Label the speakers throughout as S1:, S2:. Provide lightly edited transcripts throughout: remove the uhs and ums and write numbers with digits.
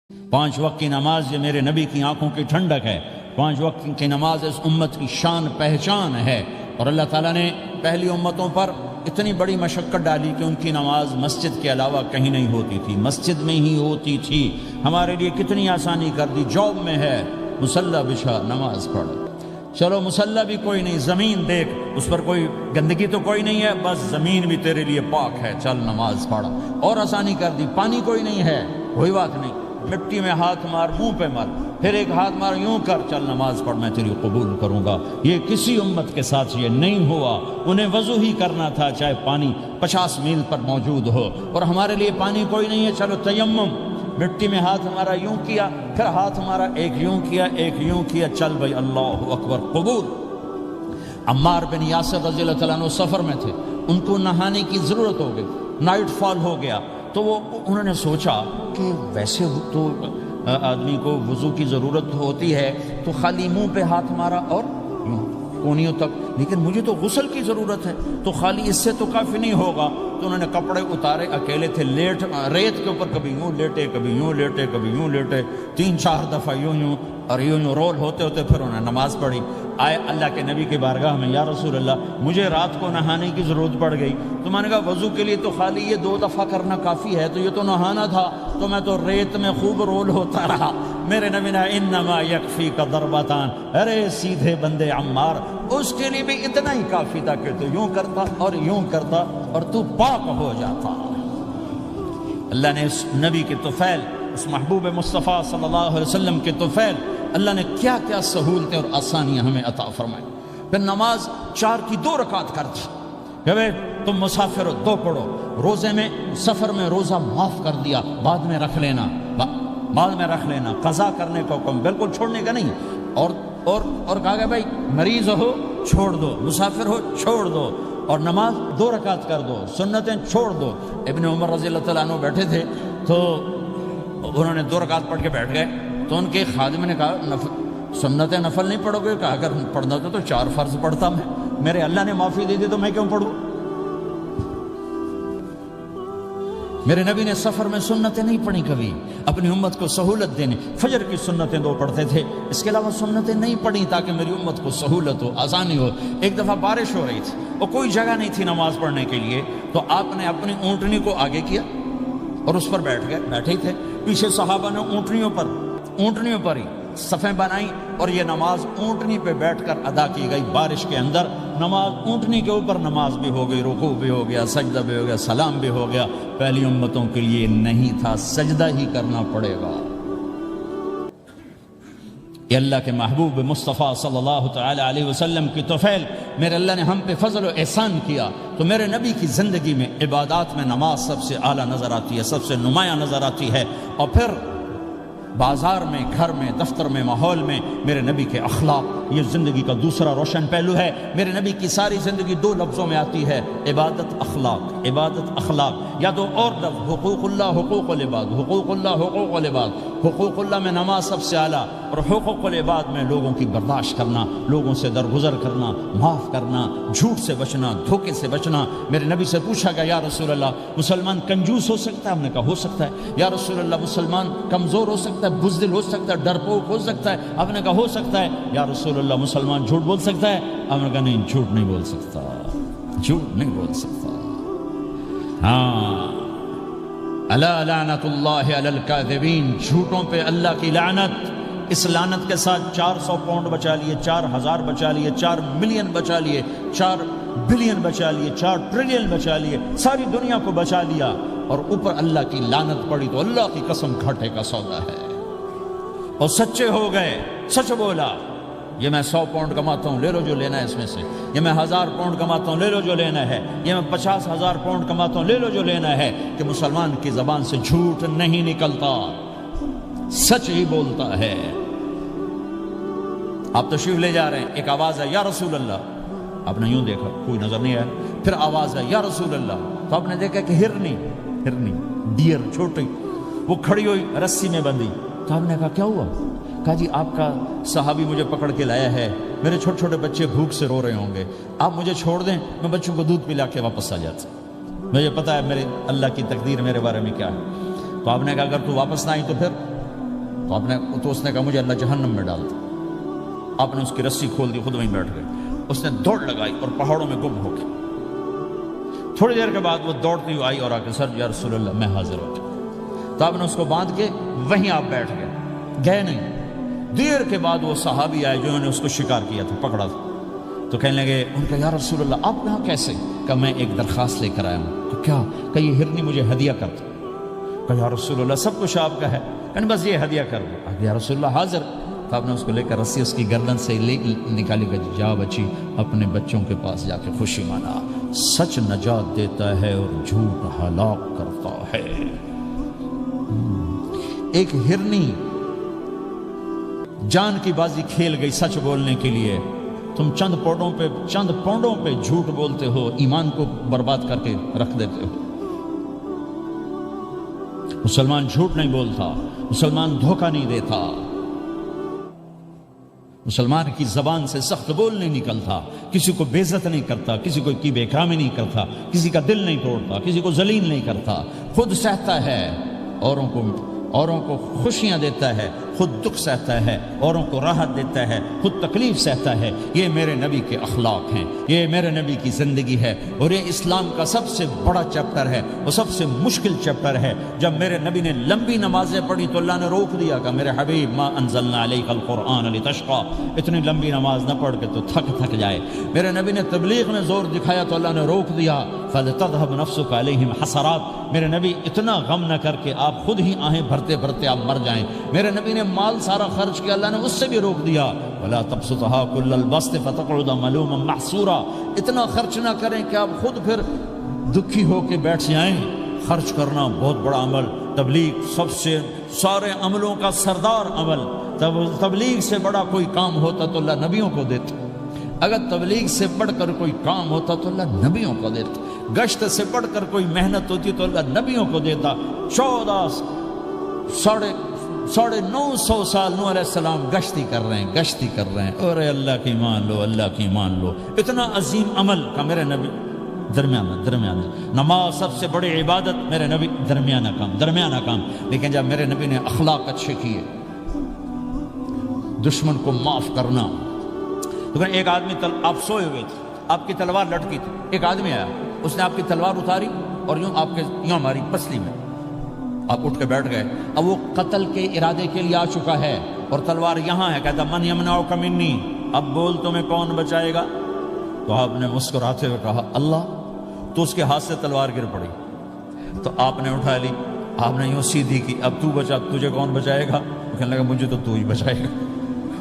S1: 5 وقت کی نماز یہ میرے نبی کی آنکھوں کی ٹھنڈک ہے، 5 وقت کی نماز اس امت کی شان پہچان ہے۔ اور اللہ تعالیٰ نے پہلی امتوں پر اتنی بڑی مشقت ڈالی کہ ان کی نماز مسجد کے علاوہ کہیں نہیں ہوتی تھی، مسجد میں ہی ہوتی تھی۔ ہمارے لیے کتنی آسانی کر دی، جاب میں ہے مصلی بچھا نماز پڑھ، چلو مصلی بھی کوئی نہیں، زمین دیکھ اس پر کوئی گندگی تو کوئی نہیں ہے، بس زمین بھی تیرے لیے پاک ہے، چل نماز پڑھ۔ اور آسانی کر دی، پانی کوئی نہیں ہے، کوئی بات نہیں، مٹی میں ہاتھ مار، منہ پہ مار، پھر ایک ہاتھ مار، یوں کر، چل نماز پڑھ، میں تیری قبول کروں گا۔ یہ کسی امت کے ساتھ یہ نہیں ہوا، انہیں وضو ہی کرنا تھا چاہے پانی 50 میل پر موجود ہو، اور ہمارے لیے پانی کوئی نہیں ہے، چلو تیمم، مٹی میں ہاتھ ہمارا یوں کیا، پھر ہاتھ ہمارا ایک یوں کیا، ایک یوں کیا، چل بھائی اللہ اکبر قبول۔ عمار بن یاسر رضی اللہ تعالیٰ عنہ سفر میں تھے، ان کو نہانے کی ضرورت ہو گئی، نائٹ فال ہو گیا، تو انہوں نے سوچا کہ ویسے تو آدمی کو وضو کی ضرورت ہوتی ہے تو خالی منہ پہ ہاتھ مارا اور کونیوں تک، لیکن مجھے تو غسل کی ضرورت ہے، تو خالی اس سے تو کافی نہیں ہوگا، تو انہوں نے کپڑے اتارے، اکیلے تھے، ریت کے اوپر کبھی یوں لیٹے، کبھی یوں لیٹے، کبھی یوں لیٹے، 3-4 دفعہ یوں اور یوں رول ہوتے ہوتے پھر انہوں نے نماز پڑھی۔ آئے اللہ کے نبی کی بارگاہ میں، یا رسول اللہ مجھے رات کو نہانے کی ضرورت پڑ گئی، تو میں نے کہا وضو کے لیے تو خالی یہ 2 دفعہ کرنا کافی ہے، تو یہ تو نہانا تھا، تو میں تو ریت میں خوب رول ہوتا رہا۔ میرے نبی نے انما یکفیک ضربتان، ارے سیدھے بندے عمار، اس کے لیے بھی اتنا ہی کافی تھا کہ تو یوں کرتا اور یوں کرتا اور تو پاک ہو جاتا۔ اللہ نے اس نبی کے طفیل، اس محبوب مصطفیٰ صلی اللہ علیہ وسلم کے طفیل، اللہ نے کیا کیا سہولتیں اور آسانیاں ہمیں عطا فرمائیں۔ پھر نماز 4 کی 2 رکعت کر دی کہ بھئی تم مسافر ہو 2 پڑھو، روزے میں سفر میں روزہ معاف کر دیا، بعد میں رکھ لینا، بعد میں رکھ لینا، قضا کرنے کا حکم، بالکل چھوڑنے کا نہیں، اور کہا کہ بھائی مریض ہو چھوڑ دو، مسافر ہو چھوڑ دو، اور نماز 2 رکعت کر دو، سنتیں چھوڑ دو۔ ابن عمر رضی اللہ تعالیٰ عنہ بیٹھے تھے تو انہوں نے 2 رکعت پڑھ کے بیٹھ گئے، تو ان کے خادم نے کہا سنتیں نفل نہیں پڑھو گے؟ کہا اگر پڑھنا تو 4 فرض پڑھتا میں، میرے اللہ نے معافی دے دی تو میں کیوں پڑھوں؟ میرے نبی نے سفر میں سنتیں نہیں پڑھی کبھی، اپنی امت کو سہولت دینے، فجر کی سنتیں 2 پڑھتے تھے، اس کے علاوہ سنتیں نہیں پڑھی تاکہ میری امت کو سہولت ہو، آسانی ہو۔ ایک دفعہ بارش ہو رہی تھی اور کوئی جگہ نہیں تھی نماز پڑھنے کے لیے، تو آپ نے اپنی اونٹنی کو آگے کیا اور اس پر بیٹھ گئے، بیٹھے ہی تھے، پیچھے صحابہ نے اونٹنیوں پر ہی صفیں بنائیں، اور یہ نماز اونٹنی پہ بیٹھ کر ادا کی گئی بارش کے اندر۔ نماز اونٹنی کے اوپر نماز بھی ہو گئی، رکوع بھی ہو گیا، سجدہ بھی ہو گیا، سلام بھی ہو گیا۔ پہلی امتوں کے لیے نہیں تھا، سجدہ ہی کرنا پڑے گا۔ یہ اللہ کے محبوب مصطفیٰ صلی اللہ تعالی علیہ وسلم کی طفیل، میرے اللہ نے ہم پہ فضل و احسان کیا، تو میرے نبی کی زندگی میں عبادات میں نماز سب سے اعلیٰ نظر آتی ہے، سب سے نمایاں نظر آتی ہے۔ اور پھر بازار میں، گھر میں، دفتر میں، ماحول میں میرے نبی کے اخلاق، یہ زندگی کا دوسرا روشن پہلو ہے۔ میرے نبی کی ساری زندگی 2 لفظوں میں آتی ہے، عبادت اخلاق، عبادت اخلاق، یا 2 اور لفظ، حقوق اللہ حقوق العباد، حقوق اللہ حقوق العباد۔ حقوق اللہ میں نماز سب سے اعلیٰ، اور حقوق العباد میں لوگوں کی برداشت کرنا، لوگوں سے درگزر کرنا، معاف کرنا، جھوٹ سے بچنا، دھوکے سے بچنا۔ میرے نبی سے پوچھا گیا یا رسول اللہ مسلمان کنجوس ہو سکتا ہے؟ ہم نے کہا ہو سکتا ہے۔ یا رسول اللہ مسلمان کمزور ہو سکتا ہے، بزدل ہو سکتا ہے، ڈرپوک ہو سکتا ہے؟ آپ نے کہا ہو سکتا ہے۔ یا رسول اللہ مسلمان جھوٹ بول سکتا ہے؟ آپ نے کہا نہیں، جھوٹ نہیں بول سکتا، جھوٹ نہیں بول سکتا۔ ہاں، الا لعنت اللہ علی الکاذبین، جھوٹوں پہ اللہ کی لعنت۔ اس لعنت کے ساتھ 400 پاؤنڈ بچا لیے، 4000 بچا لیے، 4 ملین بچا لیے، 4 بلین بچا لیے، 4 ٹریلین بچا لیے، ساری دنیا کو بچا لیا، اور اوپر اللہ کی لعنت پڑی تو اللہ کی قسم گھاٹے کا سودا ہے۔ اور سچے ہو گئے، سچ بولا، یہ میں 100 پاؤنڈ کماتا ہوں، لے لو جو لینا ہے اس میں سے، یہ میں 1000 پاؤنڈ کماتا ہوں، لے لو جو لینا ہے، یہ میں 50,000 پاؤنڈ کماتا ہوں، لے لو جو لینا ہے، کہ مسلمان کی زبان سے جھوٹ نہیں نکلتا، سچ ہی بولتا ہے۔ آپ تشریف لے جا رہے ہیں، ایک آواز ہے یا رسول اللہ، آپ نے یوں دیکھا کوئی نظر نہیں آیا، پھر آواز ہے یا رسول اللہ، تو آپ نے دیکھا کہ ہرنی ڈیر چھوٹی وہ کھڑی ہوئی رسی میں بندھی، تو آپ نے کہا کیا ہوا؟ کہا جی آپ کا صحابی مجھے پکڑ کے لایا ہے، میرے چھوٹے چھوٹے بچے بھوک سے رو رہے ہوں گے، آپ مجھے چھوڑ دیں، میں بچوں کو دودھ پلا کے واپس آ جاتا، مجھے پتا ہے میرے اللہ کی تقدیر میرے بارے میں کیا ہے۔ تو آپ نے کہا اگر تو واپس نہ آئی تو پھر تو اس نے کہا مجھے اللہ جہنم میں ڈال دے۔ آپ نے اس کی رسی کھول دی، خود وہیں بیٹھ گئے۔ اس نے دوڑ لگائی اور پہاڑوں میں گم ہو گئی۔ تھوڑی دیر کے بعد وہ دوڑتی ہوئی آئی اور آ کے سر یا رسول اللہ میں حاضر ہو گیا۔ تو آپ نے اس کو باندھ کے وہیں آپ بیٹھ گئے نہیں۔ دیر کے بعد وہ صحابی آئے جنہوں نے اس کو شکار کیا تھا، پکڑا تھا، تو کہنے لگے ان کا یا رسول اللہ آپ یہاں کیسے؟ کہ میں ایک درخواست لے کر آیا ہوں۔ کہ کیا؟ کہ یہ ہرنی مجھے ہدیہ کر دو۔ کہ یا رسول اللہ سب کچھ آپ کا ہے، کہنے بس یہ ہدیہ کر دو۔ یا رسول اللہ حاضر۔ تو آپ نے اس کو لے کر رسی اس کی گردن سے نکالی کہ جا بچی اپنے بچوں کے پاس جا کے خوشی منا، سچ نجات دیتا ہے اور جھوٹ ہلاک کرتا ہے۔ ایک ہرنی جان کی بازی کھیل گئی سچ بولنے کے لیے، تم چند پونڈوں پہ جھوٹ بولتے ہو، ایمان کو برباد کر کے رکھ دیتے ہو۔ مسلمان جھوٹ نہیں بولتا، مسلمان دھوکہ نہیں دیتا، مسلمان کی زبان سے سخت بول نہیں نکلتا، کسی کو بے عزت نہیں کرتا، کسی کو کی بے اکرامی نہیں کرتا، کسی کا دل نہیں توڑتا، کسی کو ذلیل نہیں کرتا، خود سہتا ہے، اوروں کو خوشیاں دیتا ہے، خود دکھ سہتا ہے، اوروں کو راحت دیتا ہے، خود تکلیف سہتا ہے۔ یہ میرے نبی کے اخلاق ہیں، یہ میرے نبی کی زندگی ہے، اور یہ اسلام کا سب سے بڑا چیپٹر ہے اور سب سے مشکل چیپٹر ہے۔ جب میرے نبی نے لمبی نمازیں پڑھی تو اللہ نے روک دیا کہ میرے حبیب ما انزلنا علیک القرآن لتشقى، اتنی لمبی نماز نہ پڑھ کے تو تھک جائے۔ میرے نبی نے تبلیغ میں زور دکھایا تو اللہ نے روک دیا، فلتذهب نفسك علیہم حسرات، میرے نبی اتنا غم نہ کر کے آپ خود ہی آہیں بھرتے بھرتے آپ مر جائیں۔ میرے نبی نے مال سارا خرچ کیا، اللہ نے اس سے بھی روک دیا، ولا تبسطها كل البسط فتقعد ملوما محسورا، اتنا خرچ نہ کریں کہ آپ خود پھر دکھی ہو کے بیٹھ جائیں۔ خرچ کرنا بہت بڑا عمل، تبلیغ سب سے سارے عملوں کا سردار عمل، تبلیغ سے بڑا کوئی کام ہوتا تو اللہ نبیوں کو دیتا، اگر تبلیغ سے بڑھ کر کوئی کام ہوتا تو اللہ نبیوں کو دیتا، گشت سے بڑھ کر کوئی محنت ہوتی تو اللہ نبیوں کو دیتا۔ 950 سال نوح علیہ السلام گشتی کر رہے ہیں، اور اللہ کی مان لو، اتنا عظیم عمل کا میرے نبی درمیانہ نماز سب سے بڑی عبادت، میرے نبی درمیانہ کام، لیکن جب میرے نبی نے اخلاق اچھے کیے، دشمن کو معاف کرنا۔ تو ایک آدمی آپ سوئے ہوئے تھے، آپ کی تلوار لٹکی تھی، ایک آدمی آیا، اس نے آپ کی تلوار اتاری اور یوں ہماری پسلی میں، آپ اٹھ کے بیٹھ گئے۔ اب وہ قتل کے ارادے کے لیے آ چکا ہے اور تلوار یہاں ہے، کہتا من یمنعک منی، اب بول تمہیں کون بچائے گا؟ تو آپ نے مسکراتے ہوئے کہا اللہ، تو اس کے ہاتھ سے تلوار گر پڑی، تو آپ نے اٹھا لی، آپ نے یوں سیدھی کی، اب تو بچا، تجھے کون بچائے گا؟ وہ کہنے لگا مجھے تو ہی بچائے گا،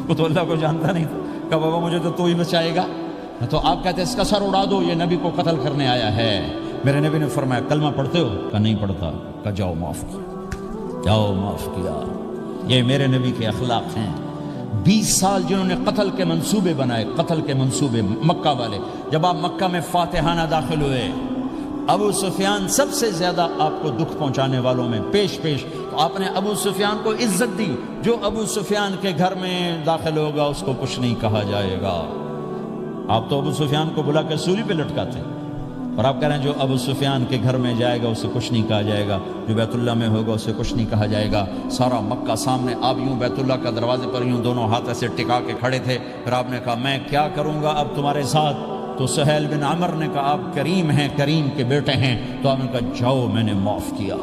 S1: وہ تو اللہ کو جانتا نہیں تھا، کہا بابا مجھے تو ہی بچائے گا۔ تو آپ کہتے ہیں اس کا سر اڑا دو، یہ نبی کو قتل کرنے آیا ہے۔ میرے نبی نے فرمایا کلمہ پڑھتے ہو؟ کہا نہیں پڑھتا۔ کہا جاؤ معاف کیا۔ یہ میرے نبی کے اخلاق ہیں۔ 20 سال جنہوں نے قتل کے منصوبے بنائے، مکہ والے، جب آپ مکہ میں فاتحانہ داخل ہوئے، ابو سفیان سب سے زیادہ آپ کو دکھ پہنچانے والوں میں پیش، تو آپ نے ابو سفیان کو عزت دی۔ جو ابو سفیان کے گھر میں داخل ہوگا اس کو کچھ نہیں کہا جائے گا۔ آپ تو ابو سفیان کو بلا کے سولی پہ لٹکاتے ہیں، اور آپ کہہ رہے ہیں جو ابو سفیان کے گھر میں جائے گا اسے کچھ نہیں کہا جائے گا، جو بیت اللہ میں ہوگا اسے کچھ نہیں کہا جائے گا۔ سارا مکہ سامنے، آپ یوں بیت اللہ کا دروازے پر یوں دونوں ہاتھ ایسے ٹکا کے کھڑے تھے، پھر آپ نے کہا میں کیا کروں گا اب تمہارے ساتھ؟ تو سہیل بن عمر نے کہا آپ کریم ہیں، کریم کے بیٹے ہیں، تو آپ نے کہا جاؤ میں نے معاف کیا۔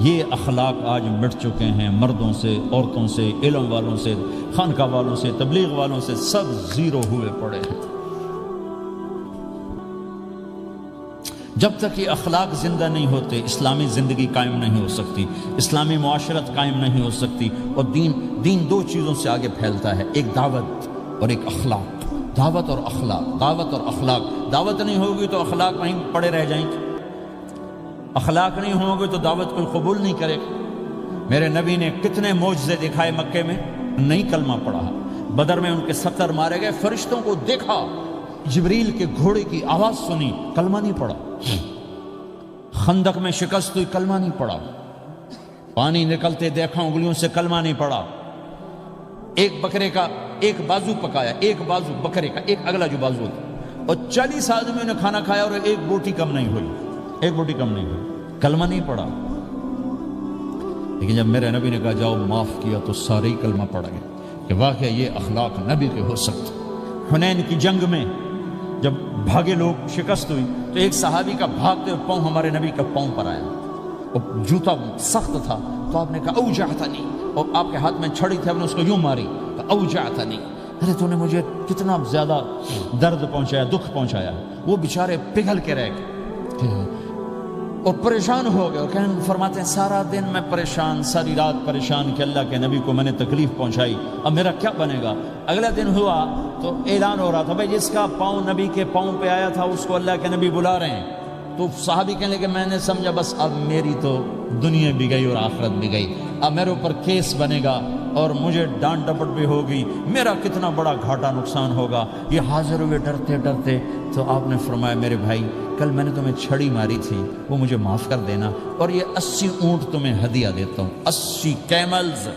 S1: یہ اخلاق آج مٹ چکے ہیں، مردوں سے، عورتوں سے، علم والوں سے، خانقاہ والوں سے، تبلیغ والوں سے، سب زیرو ہوئے پڑے ہیں۔ جب تک یہ اخلاق زندہ نہیں ہوتے اسلامی زندگی قائم نہیں ہو سکتی، اسلامی معاشرت قائم نہیں ہو سکتی، اور دین دو چیزوں سے آگے پھیلتا ہے، ایک دعوت اور ایک اخلاق۔ دعوت اور اخلاق، دعوت نہیں ہوگی تو اخلاق وہیں پڑے رہ جائیں گے، اخلاق نہیں ہوں گے تو دعوت کوئی قبول نہیں کرے گا۔ میرے نبی نے کتنے معجزے دکھائے مکے میں، نہیں کلمہ پڑھا۔ بدر میں ان کے 70 مارے گئے، فرشتوں کو دیکھا، جبریل کے گھوڑے کی آواز سنی، کلمہ نہیں پڑھا۔ خندق میں شکست ہوئی، کلمہ نہیں پڑھا۔ پانی نکلتے دیکھا، انگلیوں سے کلمہ نہیں پڑھا۔ ایک بکرے کا ایک بازو پکایا، ایک بازو بکرے کا، ایک اگلا جو بازو ہوتا، اور 40 آدمیوں نے کھانا کھایا اور ایک بوٹی کم نہیں ہوئی، کلمہ نہیں پڑھا۔ لیکن جب میرے نبی نے کہا جاؤ معاف کیا تو سارے ہی کلمہ پڑ گئے کہ واقعہ یہ اخلاق نبی کے ہو سکتے۔ حنین کی جنگ میں جب بھاگے لوگ، شکست ہوئی، تو ایک صحابی کا بھاگتے ہوئے پاؤں ہمارے نبی کا پاؤں پر آیا، اور جوتا سخت تھا، تو آپ نے کہا اوجعتنی، اور آپ کے ہاتھ میں چھڑی تھی، آپ نے اس کو یوں ماری، کہا اوجعتنی، ارے تو نے مجھے کتنا زیادہ درد پہنچایا، دکھ پہنچایا۔ وہ بیچارے پگھل کے رہ گئے اور پریشان ہو گئے، اور فرماتے ہیں سارا دن میں پریشان، ساری رات پریشان کہ اللہ کے نبی کو میں نے تکلیف پہنچائی، اب میرا کیا بنے گا۔ اگلا دن ہوا تو اعلان ہو رہا تھا، بھائی جس کا پاؤں نبی کے پاؤں پہ آیا تھا اس کو اللہ کے نبی بلا رہے ہیں۔ تو صحابی کہنے لگے میں نے سمجھا بس اب میری تو دنیا بھی گئی اور آخرت بھی گئی، اب میرے اوپر کیس بنے گا اور مجھے ڈانٹ ڈپٹ بھی ہوگی، میرا کتنا بڑا گھاٹا نقصان ہوگا۔ یہ حاضر ہوئے ڈرتے ڈرتے، تو آپ نے فرمایا میرے بھائی کل میں نے تمہیں چھڑی ماری تھی، وہ مجھے معاف کر دینا، اور یہ 80 اونٹ تمہیں ہدیہ دیتا ہوں، 80 کیملز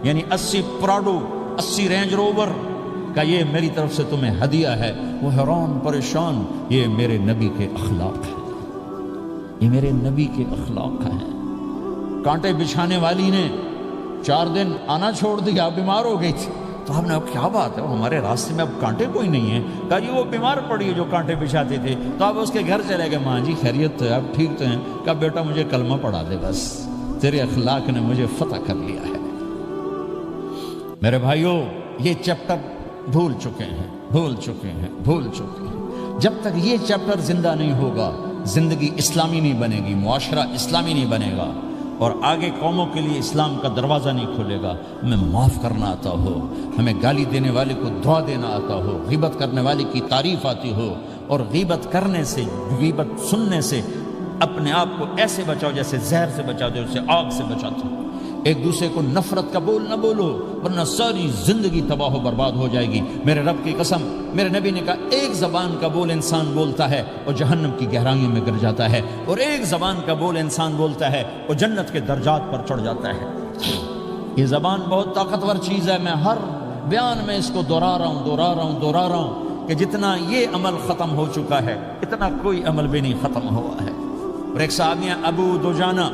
S1: یعنی 80 پراڈو، 80 رینج روور کا یہ میری طرف سے تمہیں ہدیہ ہے۔ وہ حیران پریشان، یہ میرے نبی کے اخلاق ہیں، یہ میرے نبی کے اخلاق ہیں۔ کانٹے بچھانے والی نے 4 دن آنا چھوڑ دیا، بیمار ہو گئی تھی، تو ہم نے اب کیا بات ہے، ہمارے راستے میں اب کانٹے کوئی نہیں ہیں، کہا جی وہ بیمار پڑی ہے جو کانٹے بچھاتے تھے، تو آپ اس کے گھر چلے گئے، ماں جی خیریت تو ہے، اب ٹھیک تو ہیں، کہا بیٹا مجھے کلمہ پڑھا دے، بس تیرے اخلاق نے مجھے فتح کر لیا ہے۔ میرے بھائیوں یہ چیپٹر بھول چکے ہیں، بھول چکے ہیں، بھول چکے ہیں۔ جب تک یہ چیپٹر زندہ نہیں ہوگا زندگی اسلامی نہیں بنے گی، معاشرہ اسلامی نہیں بنے گا، اور آگے قوموں کے لیے اسلام کا دروازہ نہیں کھلے گا۔ ہمیں معاف کرنا آتا ہو، ہمیں گالی دینے والے کو دعا دینا آتا ہو، غیبت کرنے والے کی تعریف آتی ہو، اور غیبت کرنے سے، غیبت سننے سے اپنے آپ کو ایسے بچاؤ جیسے زہر سے بچاتے ہو، اسے آگ سے بچاتے ہو۔ ایک دوسرے کو نفرت کا بول نہ بولو، ورنہ ساری زندگی تباہ و برباد ہو جائے گی۔ میرے رب کی قسم، میرے نبی نے کہا ایک زبان کا بول انسان بولتا ہے اور جہنم کی گہرائیوں میں گر جاتا ہے، اور ایک زبان کا بول انسان بولتا ہے اور جنت کے درجات پر چڑھ جاتا ہے۔ یہ زبان بہت طاقتور چیز ہے، میں ہر بیان میں اس کو دہرا رہا ہوں کہ جتنا یہ عمل ختم ہو چکا ہے اتنا کوئی عمل بھی نہیں ختم ہوا ہے۔ اور ایک صحابی ہیں ابو دجانہ۔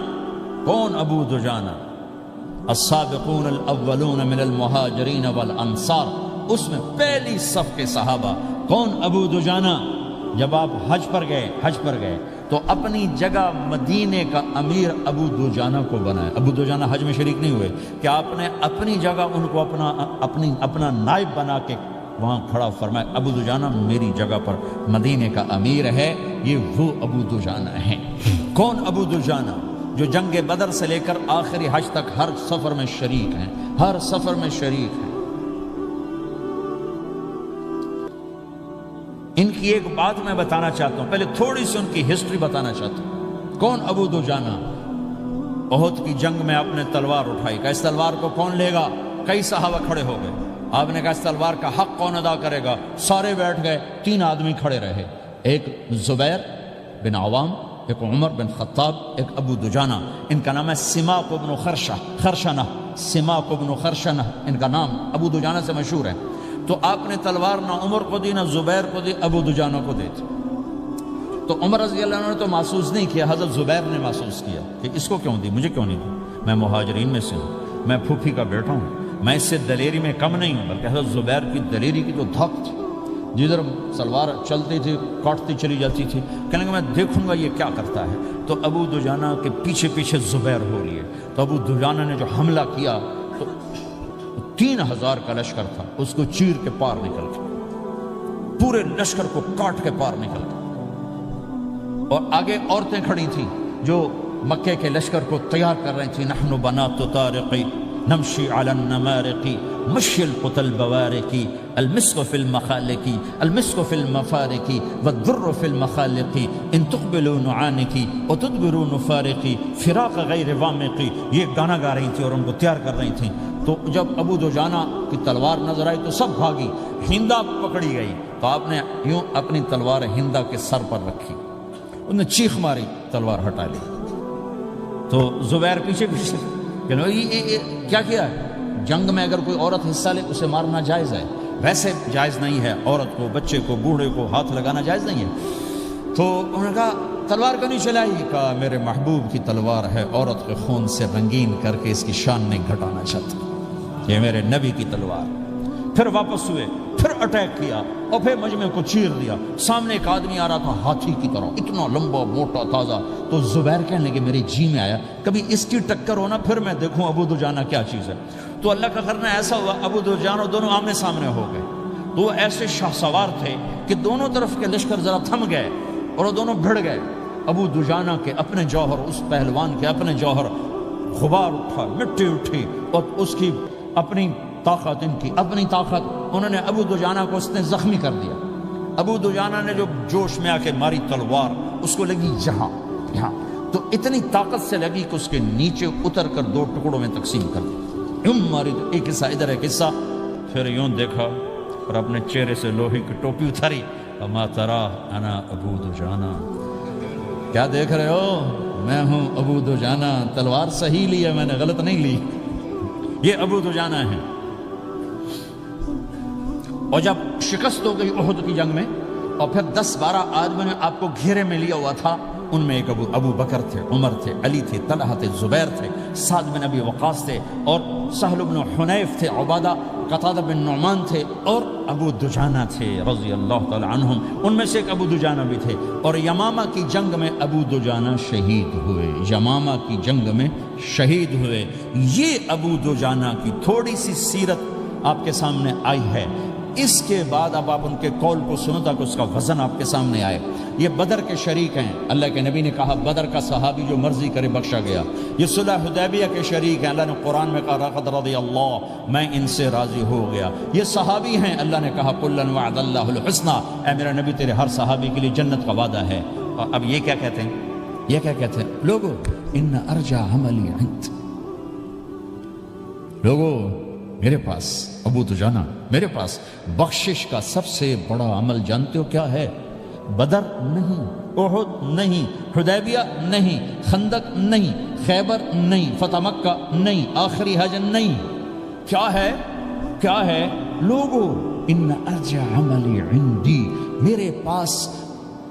S1: کون ابو دجانہ؟ السابقون الاولون من المہاجرین والانصار، اس میں پہلی صف کے صحابہ۔ کون ابو دجانہ؟ جب آپ حج پر گئے تو اپنی جگہ مدینے کا امیر ابو دجانہ کو بنایا۔ ابو دجانہ حج میں شریک نہیں ہوئے کہ آپ نے اپنی جگہ ان کو اپنا نائب بنا کے وہاں کھڑا فرمایا ابو دجانہ میری جگہ پر مدینے کا امیر ہے، یہ وہ ابو دجانہ ہیں۔ کون ابو دجانہ؟ جو جنگ بدر سے لے کر آخری حج تک ہر سفر میں شریک ہیں، ہر سفر میں شریک ہیں۔ ان کی ایک بات میں بتانا چاہتا ہوں، پہلے تھوڑی سی ان کی ہسٹری بتانا چاہتا ہوں۔ کون ابو دجانہ؟ احد کی جنگ میں آپ نے تلوار اٹھائی، کہ اس تلوار کو کون لے گا؟ کئی صحابہ کھڑے ہو گئے۔ آپ نے کہا اس تلوار کا حق کون ادا کرے گا؟ سارے بیٹھ گئے، 3 آدمی کھڑے رہے، ایک زبیر بن عوام، ایک عمر بن خطاب، ایک ابو دجانہ۔ ان کا نام ہے سماک بن خرشنہ، سماک بن خرشنہ ان کا نام ابو دجانہ سے مشہور ہے۔ تو آپ نے تلوار نہ عمر کو دی، نہ زبیر کو دی، ابو دجانہ کو دی تھی۔ تو عمر رضی اللہ عنہ نے تو محسوس نہیں کیا، حضرت زبیر نے محسوس کیا کہ اس کو کیوں دی، مجھے کیوں نہیں دی، میں مہاجرین میں سے ہوں، میں پھوپھی کا بیٹا ہوں، میں اس سے دلیری میں کم نہیں ہوں۔ بلکہ حضرت زبیر کی دلیری کی تو دھک تھی، جدھر سلوار چلتی تھی کاٹتی چلی جاتی تھی، کہنے کہ میں دیکھوں گا یہ کیا کرتا ہے۔ تو ابو دجانہ کے پیچھے پیچھے زبیر ہو لیے، تو ابو دجانہ نے جو حملہ کیا تو 3000 کا لشکر تھا، اس کو چیر کے پار نکل گیا، پورے لشکر کو کاٹ کے پار نکل گیا۔ اور آگے عورتیں کھڑی تھیں جو مکے کے لشکر کو تیار کر رہی تھیں، نحن بنات طارقی نمشی علی النمارقی مشی القتل بوارقی المسک فی المخالقی المسک فی المفارقی والدر فی المخالقی ان تقبلوا نعانقی وتدبروا نفارقی فراق غیر وامقی۔ یہ گانا گا رہی تھی اور ان کو تیار کر رہی تھیں۔ تو جب ابو دجانہ کی تلوار نظر آئی تو سب بھاگی، ہندا پکڑی گئی، تو آپ نے یوں اپنی تلوار ہندا کے سر پر رکھی، انہوں نے چیخ ماری، تلوار ہٹا لی۔ تو زبیر پیچھے پیچھے کہ کیا کیا ہے؟ جنگ میں اگر کوئی عورت حصہ لے اسے مارنا جائز ہے، ویسے جائز نہیں ہے، عورت کو، بچے کو، بوڑھے کو ہاتھ لگانا جائز نہیں ہے۔ تو انہوں نے کہا تلوار کیوں نہیں چلائی؟ کہا میرے محبوب کی تلوار ہے، عورت کے خون سے رنگین کر کے اس کی شان نہیں گھٹانا چاہتا، یہ میرے نبی کی تلوار۔ پھر واپس ہوئے، پھر اٹیک کیا اور پھر مجمع کو چیر دیا۔ سامنے ایک آدمی آ رہا تھا ہاتھی کی طرح، اتنا لمبا موٹا تازہ، تو زبیر کہنے لگے میرے جی میں آیا کبھی اس کی ٹکر ہونا پھر میں دیکھوں ابو دجانہ کیا چیز ہے۔ تو اللہ کا کرنا ایسا ہوا ابو دجانہ دونوں آمنے سامنے ہو گئے، تو وہ ایسے شاہ سوار تھے کہ دونوں طرف کے لشکر ذرا تھم گئے اور وہ دونوں بھڑ گئے۔ ابو دجانہ کے اپنے جوہر، اس پہلوان کے اپنے جوہر، غبار اٹھا، مٹی اٹھی، اور اس کی اپنی طاقت، ان کی اپنی طاقت، انہوں نے ابو دجانہ کو اس نے زخمی کر دیا۔ ابو دجانہ نے جو جوش میں آ کے ماری تلوار، اس کو لگی یہاں، تو اتنی طاقت سے لگی کہ اس کے نیچے اتر کر 2 ٹکڑوں میں تقسیم کر دی، یوں ماری، ایک حصہ ادھر ایک حصہ۔ پھر یوں دیکھا اور اپنے چہرے سے لوہے کی ٹوپی اتاری، اما ترا انا ابو دجانہ، کیا دیکھ رہے ہو؟ میں ہوں ابو دجانہ، تلوار صحیح لی ہے میں نے، غلط نہیں لی، یہ ابو دجانہ ہے۔ اور جب شکست ہو گئی احد کی جنگ میں، اور پھر 10-12 آدمی نے آپ کو گھیرے میں لیا ہوا تھا، ان میں ایک ابو بکر تھے، عمر تھے، علی تھے، طلحہ تھے، زبیر تھے، سعد بن ابی وقاص تھے، اور سہل بن حنیف تھے، عبادہ قتادہ بن نعمان تھے، اور ابو دجانہ تھے رضی اللہ تعالی عنہم، ان میں سے ایک ابو دجانہ بھی تھے۔ اور یمامہ کی جنگ میں ابو دجانہ شہید ہوئے، یمامہ کی جنگ میں شہید ہوئے۔ یہ ابو دجانہ کی تھوڑی سی سیرت آپ کے سامنے آئی ہے۔ اس کے بعد اب آپ ان کے قول کو سنو تاکہ اس کا وزن آپ کے سامنے آئے۔ یہ بدر کے شریک ہیں، اللہ کے نبی نے کہا بدر کا صحابی جو مرضی کرے بخشا گیا۔ یہ صلح حدیبیہ کے شریک ہیں، اللہ نے قرآن میں کہا لقد رضی اللہ، میں ان سے راضی ہو گیا۔ یہ صحابی ہیں، اللہ نے کہا کلا وعد اللہ الحسنی، اے میرا نبی تیرے ہر صحابی کے لیے جنت کا وعدہ ہے۔ اور اب یہ کیا کہتے ہیں؟ یہ کیا کہتے ہیں؟ لوگو ان ارجع عملی عند، لوگو میرے پاس، ابو دجانہ میرے پاس بخشش کا سب سے بڑا عمل جانتے ہو کیا ہے؟ بدر نہیں، احد نہیں، حدیبیہ نہیں، خندق نہیں، خیبر نہیں، فتح مکہ نہیں، آخری حج نہیں، کیا ہے؟ کیا ہے؟ لوگو ان ارجع عملی عندی، میرے پاس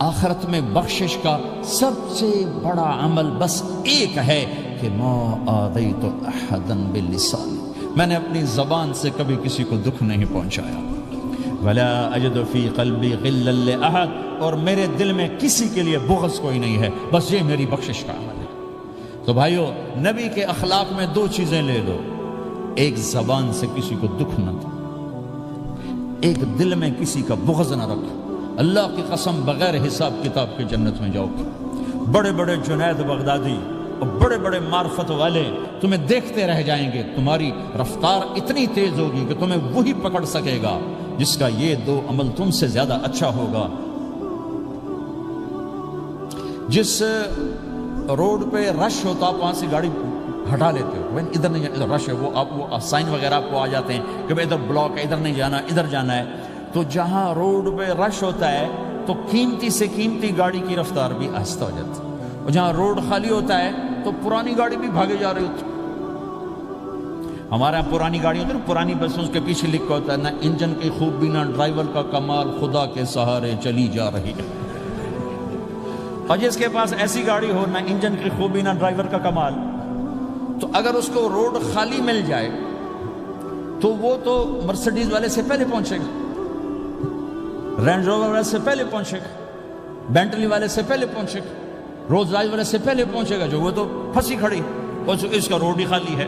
S1: آخرت میں بخشش کا سب سے بڑا عمل بس ایک ہے کہ ما آذیت احدا باللسان، میں نے اپنی زبان سے کبھی کسی کو دکھ نہیں پہنچایا۔ ولا اجد فی قلبی غلا لاحد، اور میرے دل میں کسی کے لیے بغض کوئی نہیں ہے، بس یہ میری بخشش کا عمل ہے۔ تو بھائیو، نبی کے اخلاق میں 2 چیزیں لے لو، ایک زبان سے کسی کو دکھ نہ دو، ایک دل میں کسی کا بغض نہ رکھو۔ اللہ کی قسم بغیر حساب کتاب کے جنت میں جاؤ گے۔ بڑے بڑے جنید بغدادی اور بڑے بڑے معرفت والے تمہیں دیکھتے رہ جائیں گے، تمہاری رفتار اتنی تیز ہوگی کہ تمہیں وہی پکڑ سکے گا جس کا یہ 2 عمل تم سے زیادہ اچھا ہوگا۔ جس روڈ پہ رش ہوتا آپ وہاں سے گاڑی ہٹا لیتے ہو، ادھر نہیں جانا، ادھر رش ہے، وہ سائن وغیرہ آپ کو آ جاتے ہیں کہ ادھر بلاک ہے، ادھر نہیں جانا، ادھر جانا ہے۔ تو جہاں روڈ پہ رش ہوتا ہے تو قیمتی سے قیمتی گاڑی کی رفتار بھی آہستہ ہو جاتی ہے، اور جہاں روڈ خالی ہوتا ہے تو پرانی گاڑی بھی بھاگے جا رہی ہوتی ہے۔ ہمارے یہاں پرانی گاڑی ہوتی ہے نا، پرانی بسوں کے پیچھے لکھا ہوتا ہے نہ انجن کی خوبی نہ ڈرائیور کا کمال، خدا کے سہارے چلی جا رہی ہے۔ اور جس کے پاس ایسی گاڑی ہو، نہ انجن کی خوبی نہ ڈرائیور کا کمال، تو اگر اس کو روڈ خالی مل جائے تو وہ تو مرسڈیز والے سے پہلے پہنچے گا، رینج روور والے سے پہلے پہنچے گا، بینٹلی والے سے پہلے پہنچے گا، روز رائز والے سے پہلے پہنچے گا، جو وہ تو پھنسی کھڑی اور اس کا روڈ ہی خالی ہے۔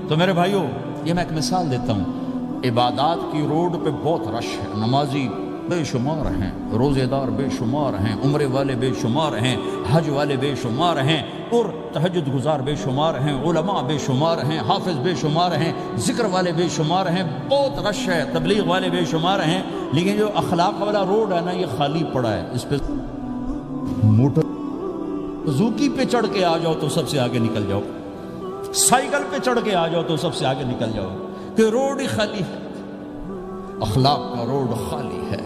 S1: تو میرے بھائیوں، یہ میں ایک مثال دیتا ہوں، عبادات کی روڈ پہ بہت رش ہے، نمازی بے شمار ہیں، روزے دار بے شمار ہیں، عمرے والے بے شمار ہیں، حج والے بے شمار ہیں، اور تہجد گزار بے شمار ہیں، علماء بے شمار ہیں، حافظ بے شمار ہیں، ذکر والے بے شمار ہیں، بہت رش ہے، تبلیغ والے بے شمار ہیں، لیکن جو اخلاق والا روڈ ہے نا، یہ خالی پڑا ہے۔ اس پہ موٹر زوکی پہ چڑھ کے آ جاؤ تو سب سے آگے نکل جاؤ، سائیکل پہ چڑھ کے آ جاؤ تو سب سے آگے نکل جاؤ، کہ روڈ ہی خالی ہے، اخلاق کا روڈ خالی ہے۔